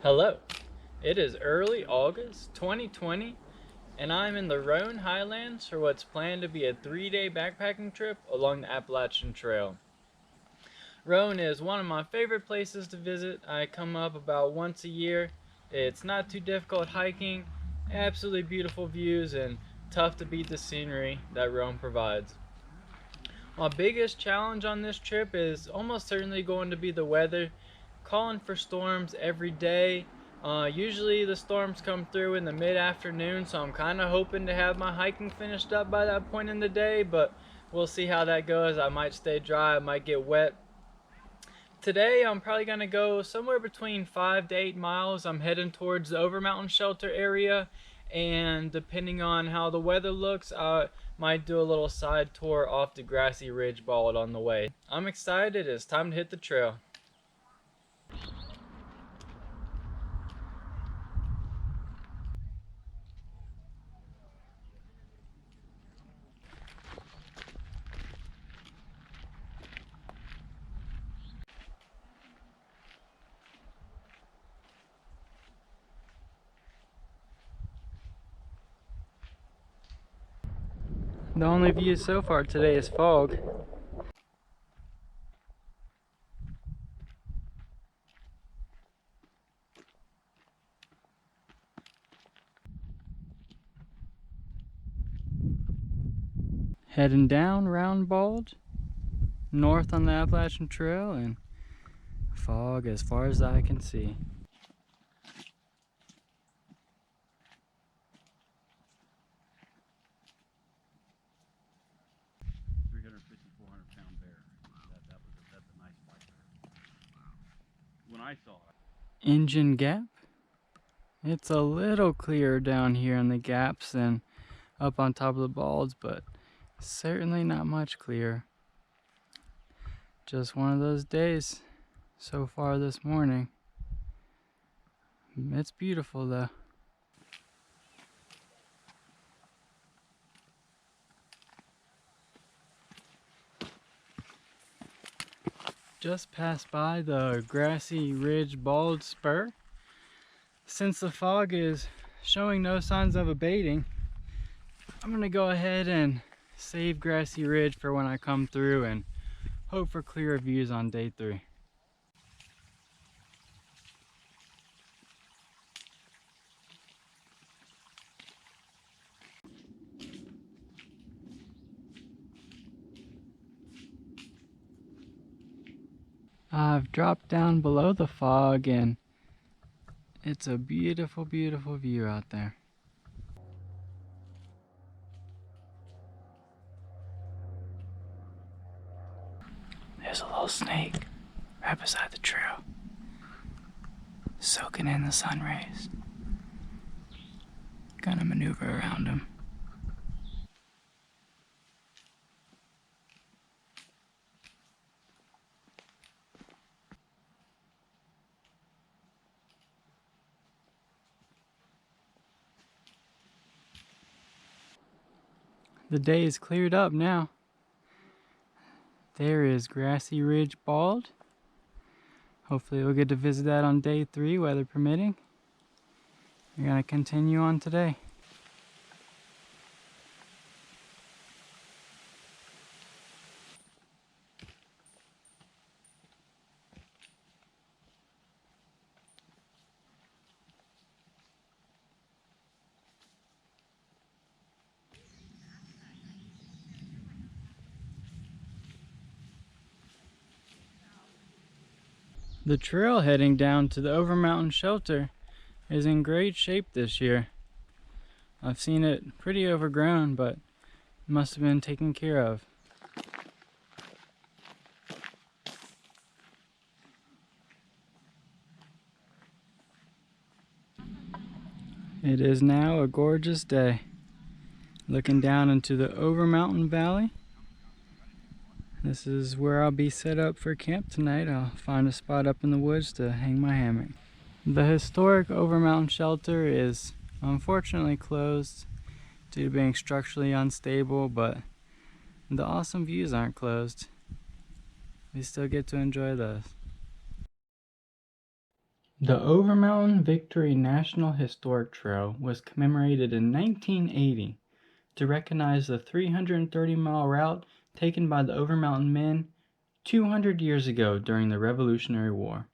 Hello, it is early August 2020 and I'm in the Roan Highlands for what's planned to be a 3-day backpacking trip along the Appalachian Trail. Roan is one of my favorite places to visit. I come up about once a year. It's not too difficult hiking, absolutely beautiful views, and tough to beat the scenery that Roan provides. My biggest challenge on this trip is almost certainly going to be the weather. Calling for storms every day. Usually the storms come through in the mid-afternoon, so I'm kind of hoping to have my hiking finished up by that point in the day, but we'll see how that goes. I might stay dry, I might get wet. Today I'm probably going to go somewhere between 5 to 8 miles. I'm heading towards the Overmountain Shelter area, and depending on how the weather looks, I might do a little side tour off the grassy ridge bald on the way. I'm excited. It's time to hit the trail. The only view so far today is fog. Heading down Round Bald, north on the Appalachian Trail, and fog as far as I can see. 400-pound bear. That's a nice white bear. When I saw it. Engine Gap. It's a little clearer down here in the gaps than up on top of the balds, but certainly not much clearer. Just one of those days so far this morning. It's beautiful though. Just passed by the grassy ridge bald spur. Since the fog is showing no signs of abating, I'm gonna go ahead and save grassy ridge for when I come through and hope for clearer views on day 3. I've dropped down below the fog and it's a beautiful, beautiful view out there. There's a little snake right beside the trail, soaking in the sun rays. Gonna maneuver around him. The day is cleared up now. There is Grassy Ridge Bald. Hopefully we'll get to visit that on day 3, weather permitting. We're gonna continue on today. The trail heading down to the Overmountain Shelter is in great shape this year. I've seen it pretty overgrown, but it must have been taken care of. It is now a gorgeous day. Looking down into the Overmountain Valley. This is where I'll be set up for camp tonight. I'll find a spot up in the woods to hang my hammock. The historic Overmountain Shelter is unfortunately closed due to being structurally unstable, but the awesome views aren't closed. We still get to enjoy those. The Overmountain Victory National Historic Trail was commemorated in 1980 to recognize the 330-mile route taken by the Overmountain men 200 years ago during the Revolutionary War.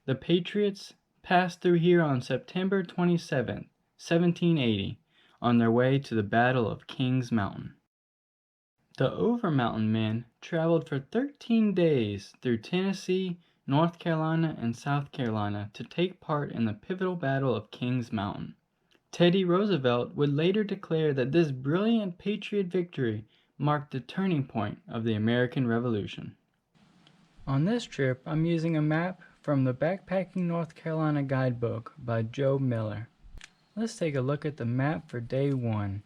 The Patriots passed through here on September 27, 1780, on their way to the Battle of Kings Mountain. The Overmountain men traveled for 13 days through Tennessee, North Carolina, and South Carolina to take part in the pivotal Battle of Kings Mountain. Teddy Roosevelt would later declare that this brilliant Patriot victory marked the turning point of the American Revolution. On this trip, I'm using a map from the Backpacking North Carolina guidebook by Joe Miller. Let's take a look at the map for day 1.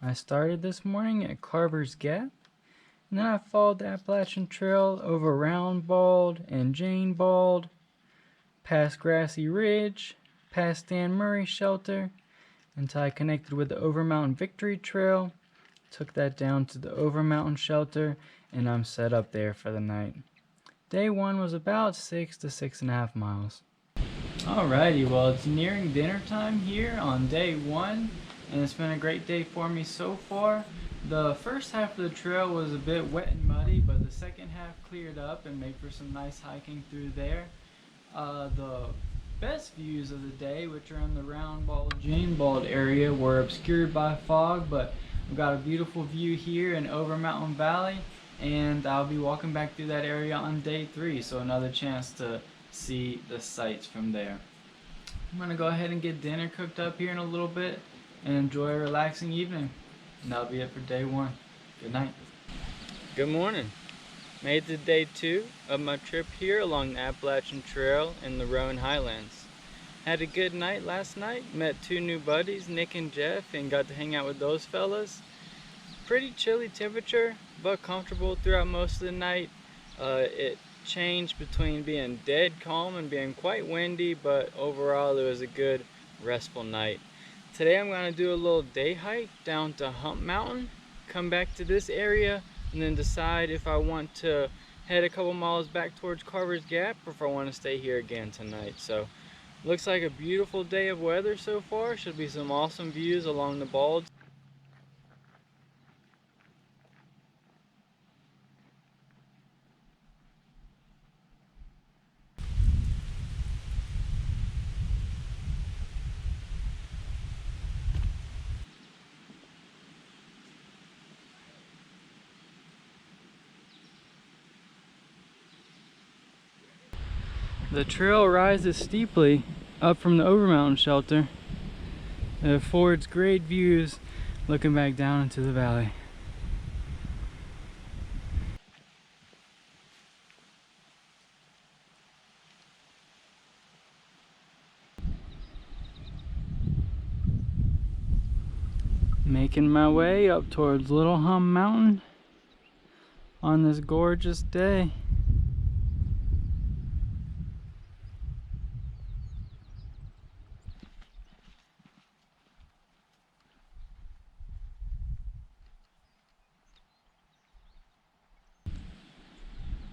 I started this morning at Carver's Gap, and then I followed the Appalachian Trail over Round Bald and Jane Bald, past Grassy Ridge, past Dan Murray Shelter, until I connected with the Overmountain Victory Trail, took that down to the Overmountain Shelter, and I'm set up there for the night. Day 1 was about 6 to 6.5 miles. Alrighty, well, it's nearing dinner time here on day 1, and it's been a great day for me so far. The first half of the trail was a bit wet and muddy, but the second half cleared up and made for some nice hiking through there. The best views of the day, which are in the Round Bald, Jane Bald area, were obscured by fog, but we've got a beautiful view here in Overmountain Valley, and I'll be walking back through that area on day 3, so another chance to see the sights from there. I'm going to go ahead and get dinner cooked up here in a little bit and enjoy a relaxing evening. And that'll be it for day 1. Good night. Good morning. Made it to day 2 of my trip here along the Appalachian Trail in the Roan Highlands. Had a good night last night, met 2 new buddies, Nick and Jeff, and got to hang out with those fellas. Pretty chilly temperature, but comfortable throughout most of the night. It changed between being dead calm and being quite windy, but overall it was a good restful night. Today I'm going to do a little day hike down to Hump Mountain, come back to this area, and then decide if I want to head a couple miles back towards Carver's Gap or if I want to stay here again tonight. So looks like a beautiful day of weather so far. Should be some awesome views along the Balds. The trail rises steeply up from the Overmountain Shelter. It affords great views looking back down into the valley. Making my way up towards Little Hump Mountain on this gorgeous day.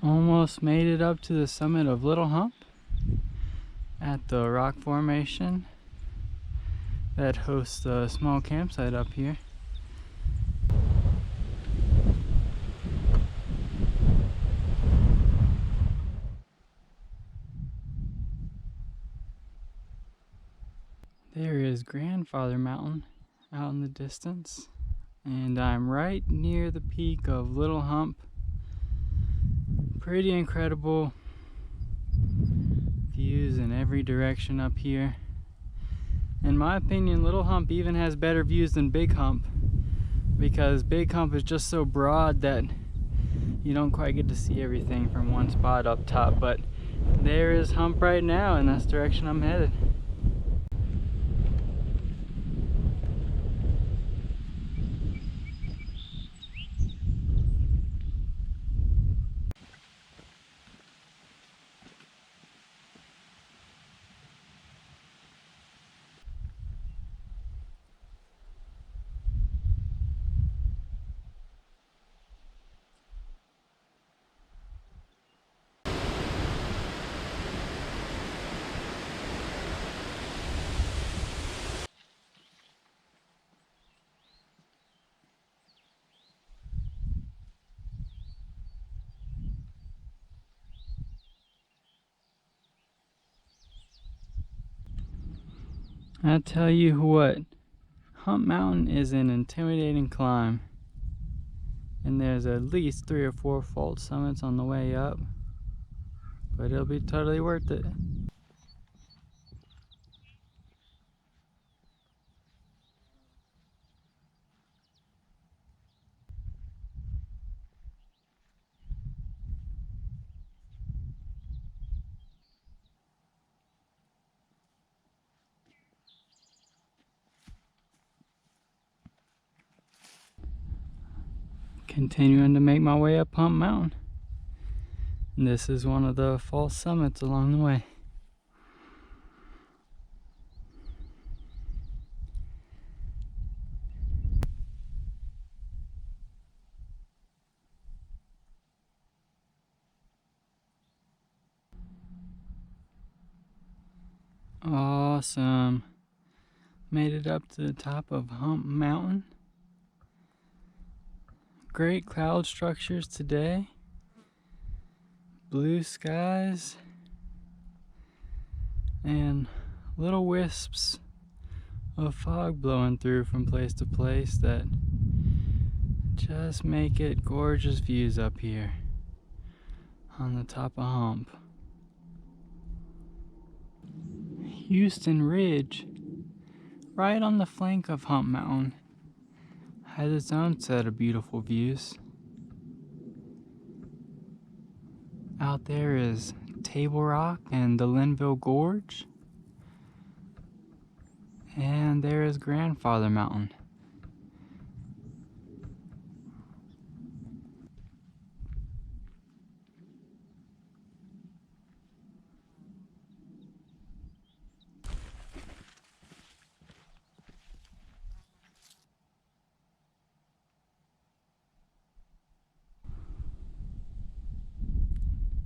Almost made it up to the summit of Little Hump at the rock formation that hosts a small campsite up here. There is Grandfather Mountain out in the distance, and I'm right near the peak of Little Hump. Pretty incredible views in every direction up here. In my opinion, Little Hump even has better views than Big Hump, because Big Hump is just so broad that you don't quite get to see everything from one spot up top. But there is Hump right now, and that's the direction I'm headed. I tell you what, Hump Mountain is an intimidating climb, and there's at least 3 or 4 fault summits on the way up, but it'll be totally worth it. Continuing to make my way up Hump Mountain. And this is one of the false summits along the way. Awesome. Made it up to the top of Hump Mountain. Great cloud structures today. Blue skies. And little wisps of fog blowing through from place to place that just make it gorgeous views up here on the top of Hump. Houston Ridge, right on the flank of Hump Mountain, has its own set of beautiful views. Out there is Table Rock and the Linville Gorge. And there is Grandfather Mountain.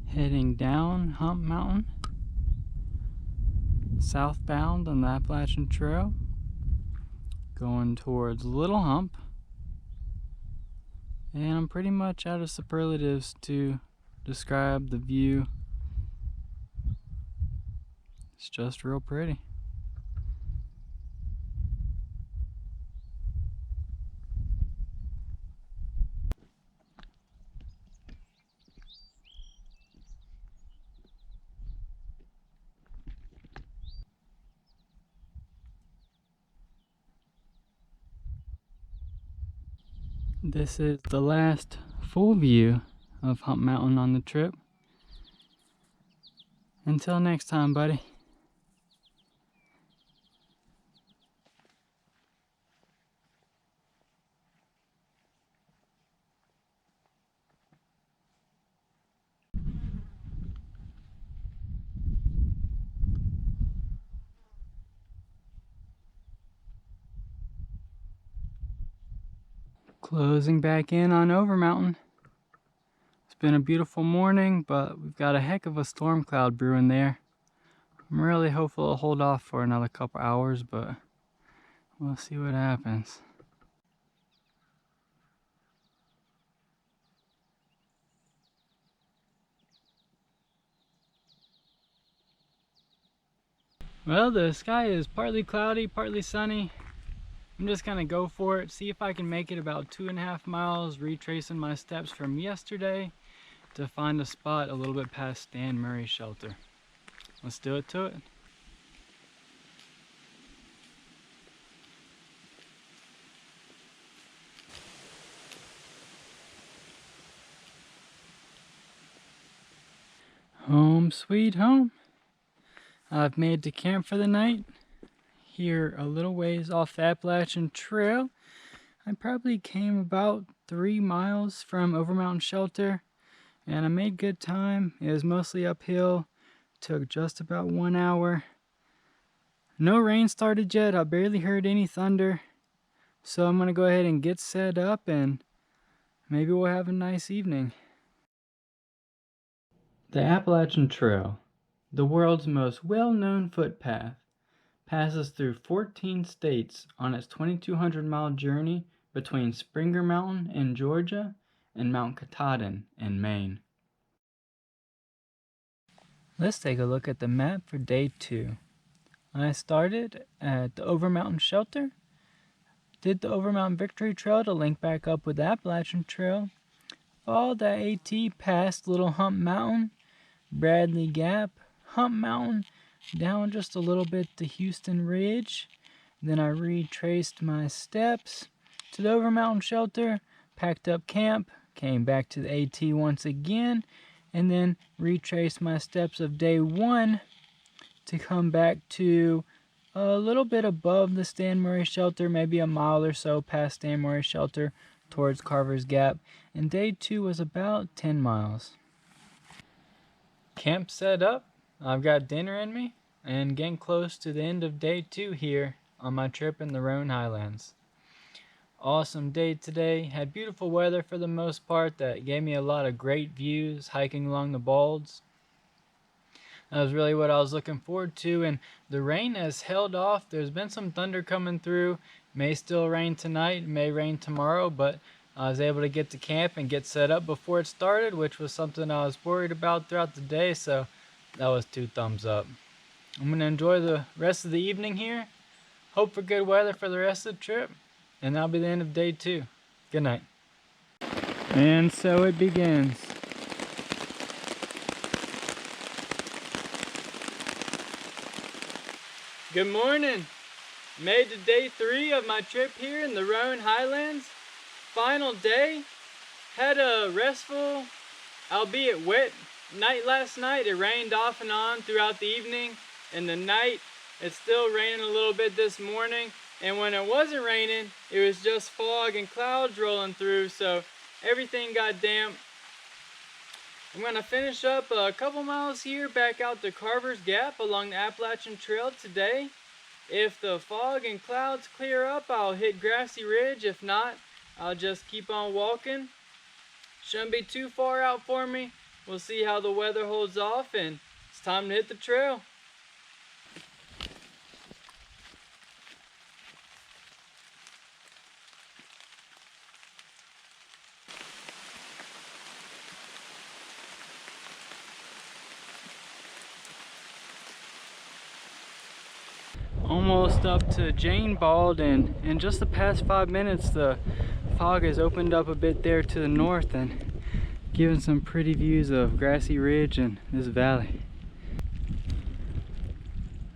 Heading down Hump Mountain, southbound on the Appalachian Trail, going towards Little Hump, and I'm pretty much out of superlatives to describe the view. It's just real pretty. This is the last full view of Hump Mountain on the trip. Until next time, buddy. Closing back in on Over Mountain. It's been a beautiful morning, but we've got a heck of a storm cloud brewing there. I'm really hopeful it'll hold off for another couple hours, but we'll see what happens. Well, the sky is partly cloudy, partly sunny. I'm just gonna go for it, see if I can make it about 2.5 miles, retracing my steps from yesterday to find a spot a little bit past Stan Murray's shelter. Let's do it to it. Home sweet home. I've made to camp for the night. Here a little ways off the Appalachian Trail. I probably came about 3 miles from Overmountain Shelter, and I made good time. It was mostly uphill, took just about 1 hour. No rain started yet, I barely heard any thunder, so I'm gonna go ahead and get set up and maybe we'll have a nice evening. The Appalachian Trail, the world's most well-known footpath, passes through 14 states on its 2,200-mile journey between Springer Mountain in Georgia and Mount Katahdin in Maine. Let's take a look at the map for day 2. I started at the Overmountain Shelter, did the Overmountain Victory Trail to link back up with the Appalachian Trail, followed that AT past Little Hump Mountain, Bradley Gap, Hump Mountain, down just a little bit to Houston Ridge. Then I retraced my steps to the Overmountain Shelter, packed up camp, came back to the AT once again, and then retraced my steps of day 1 to come back to a little bit above the Stan Murray Shelter, maybe a mile or so past Stan Murray Shelter towards Carver's Gap, and day 2 was about 10 miles. Camp set up, I've got dinner in me, and getting close to the end of day 2 here on my trip in the Roan Highlands. Awesome day today, had beautiful weather for the most part that gave me a lot of great views hiking along the balds. That was really what I was looking forward to, and the rain has held off. There's been some thunder coming through. May still rain tonight, may rain tomorrow, but I was able to get to camp and get set up before it started, which was something I was worried about throughout the day, so that was 2 thumbs up. I'm going to enjoy the rest of the evening here, hope for good weather for the rest of the trip, and that'll be the end of day 2. Good night. And so it begins. Good morning. Made to day 3 of my trip here in the Roan Highlands. Final day. Had a restful, albeit wet, night last night. It rained off and on throughout the evening and the night. It's still raining a little bit this morning. And when it wasn't raining, it was just fog and clouds rolling through, so everything got damp. I'm going to finish up a couple miles here back out to Carver's Gap along the Appalachian Trail today. If the fog and clouds clear up, I'll hit Grassy Ridge. If not, I'll just keep on walking. Shouldn't be too far out for me. We'll see how the weather holds off, and it's time to hit the trail. Almost up to Jane Bald, and in just the past 5 minutes the fog has opened up a bit there to the north and given some pretty views of Grassy Ridge and this valley.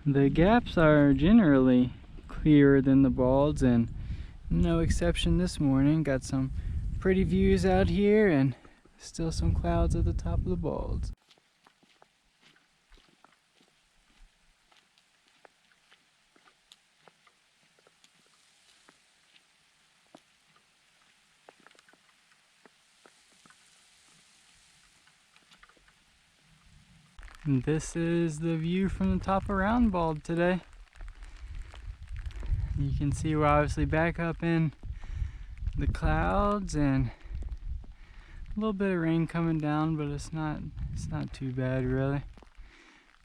The gaps are generally clearer than the balds, and no exception this morning. Got some pretty views out here and still some clouds at the top of the balds. And this is the view from the top of Round Bald today. You can see we're obviously back up in the clouds and a little bit of rain coming down, but it's not too bad really.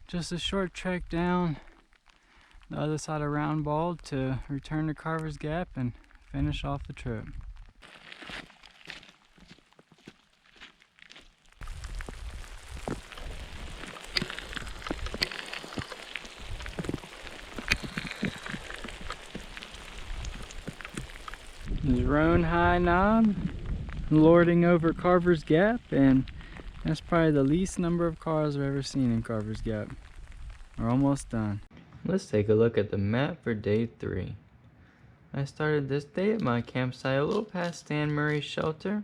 Just a short trek down the other side of Round Bald to return to Carver's Gap and finish off the trip. This is Roan High Knob lording over Carver's Gap, and that's probably the least number of cars I've ever seen in Carver's Gap. We're almost done. Let's take a look at the map for day 3. I started this day at my campsite a little past Stan Murray Shelter,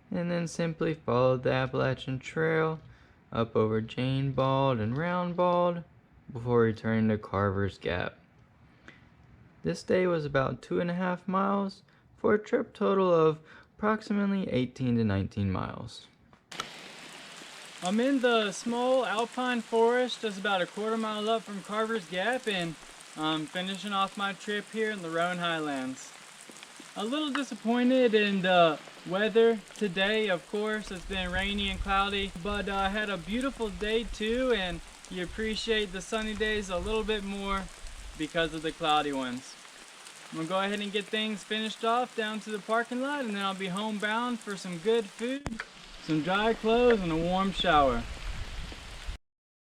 and then simply followed the Appalachian Trail up over Jane Bald and Round Bald before returning to Carver's Gap. This day was about 2.5 miles for a trip total of approximately 18 to 19 miles. I'm in the small alpine forest just about a quarter mile up from Carver's Gap, and I'm finishing off my trip here in the Roan Highlands. A little disappointed in the weather today, of course. It's been rainy and cloudy, but I had a beautiful day too, and you appreciate the sunny days a little bit more because of the cloudy ones. I'm gonna go ahead and get things finished off down to the parking lot, and then I'll be homebound for some good food, some dry clothes, and a warm shower.